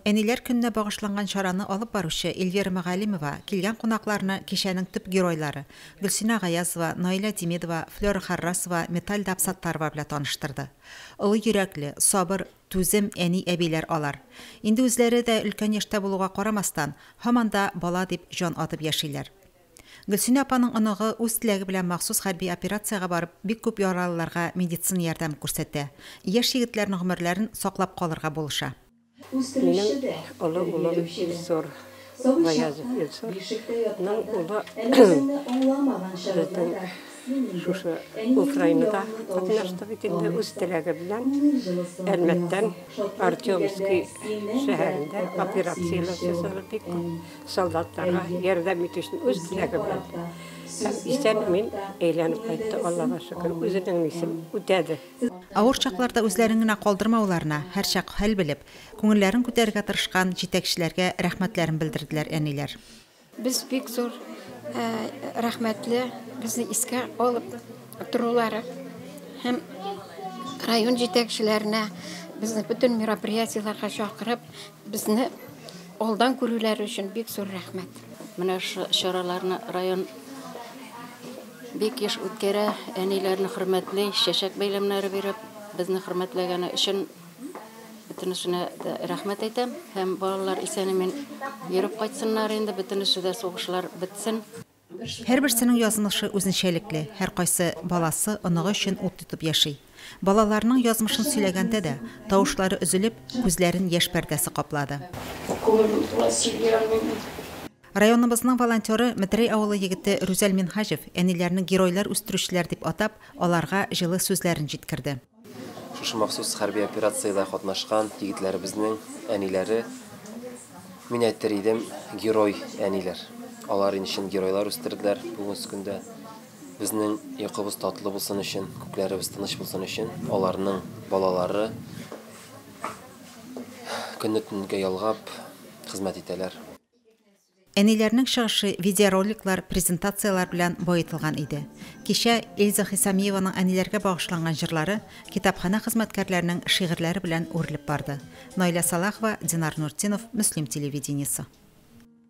Әниләр көненә багышланган чараны алып баручы Эльвира Мәгалимова килгән кунакларны кичәнең төп геройлары Гөлсинә Гаязова, Наиля Демидова, Флёра Харрасова, Металь Дапсаттарова белән таныштырды. Олы йөрәкле, сабыр, түзем әни-әбиләр алар. Инде үзләре дә өлкән яшьтә булуга карамастан, һаман да бала дип җан атып яшиләр. Гөлсинә апаның оныгы үз теләге белән махсус хәрби операциягә барып, бик күп яралыларга медицина ярдәм күрсәтә. Яшь егетләрнең гомерләрен саклап калырга булыша. Минем улым Илсур Гаязов Илсур. Улы безнең шушы Украинада катнашты бит инде үз теләге белән Әлмәттән Артемский шәһәрендә операцияләр ясалып бик солдатларга ярдәм итү өчен үз теләге белән. Исән мин әйләнеп кайтты, Аллага шөкер, үзенең исем үтәде. Авыр чакларда үзләрен генә калдырмауларына һәр чак хәл белеп, күңелләрен күтәрергә тырышкан җитәкчеләргә рәхмәтләрен белдерделәр әниләр. Без бик зур рәхмәтле безне искә алып торулары һәм район җитәкчеләренә безне бөтен мероприятиеләргә чакырып, безне алдан күрүләре өчен бик зур рәхмәт. Менә чараларны район бик еш үткәрә, әниләрне хөрмәтле, чәчәк бәйләмнәре биреп, безне хөрмәтләгәне өчен бөтенесенә дә рәхмәт әйтәм. Һәм балалар исән-имин йөреп кайтсыннар инде, бөтенесе дә сугышлар бетсен. Һәрберсенең язмышы үзенчәлекле, һәр кайсы баласы оныгы өчен ут тотып яши. Балаларның язмышын сөйләгәндә дә тавышлары өзелеп, күзләрен яшь пәрдәсе каплады. Районыбызның волонтеры Мәтрәй авылы егете Рүзәл Минхаҗев әниләрне геройлар үстерүчеләр дип атап, аларга җылы сүзләрен җиткерде. Шушы махсус хәрби операциядә катнашкан егетләребезнең әниләре, мин әйтер идем, герой әниләр. Алар өчен геройлар үстерделәр бүгенге көндә. Безнең йокыбыз татлы булсын өчен, күкләребез тыныч булсын өчен, аларның балалары көнне-төнгә ялгап хезмәт итәләр. Әниләрнең чыгышы видеороликлар, презентациялар белән баетылган иде. Кичә Эльза Хисамиеваның әниләргә багышланган җырлары китапхана хезмәткәрләренең шигырьләре белән үрелеп барды. Наиля Салахова, Динар Нуртинов, Мөслим телевидениесе.